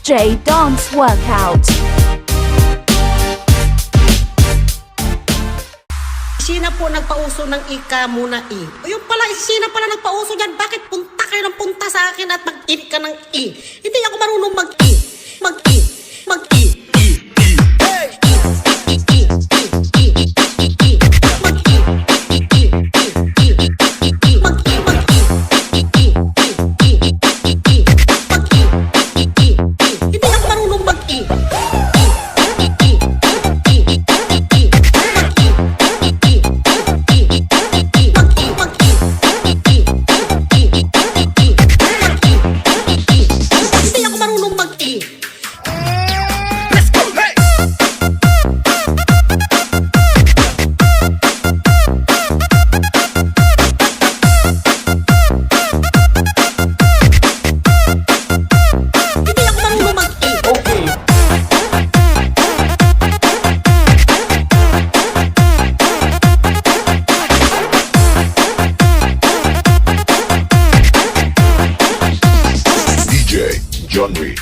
DJ Dance Workout. Sina po nagpauso ng ika muna i. O yung pala, sina pala nagpauso dyan. Bakit punta kayo ng punta sa akin at mag-i ka ng i? Hindi ako marunong mag-i. Mag-i. Mag-i. John Reed.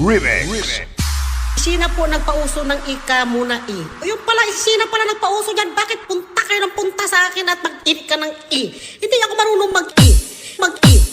Remix. Sina po nagpauso ng ika muna i. O yung pala, sina pala nagpauso dyan. Bakit punta kayo ng punta sa akin at mag-i ka ng i? Hindi ako marunong mag-i. Mag-i.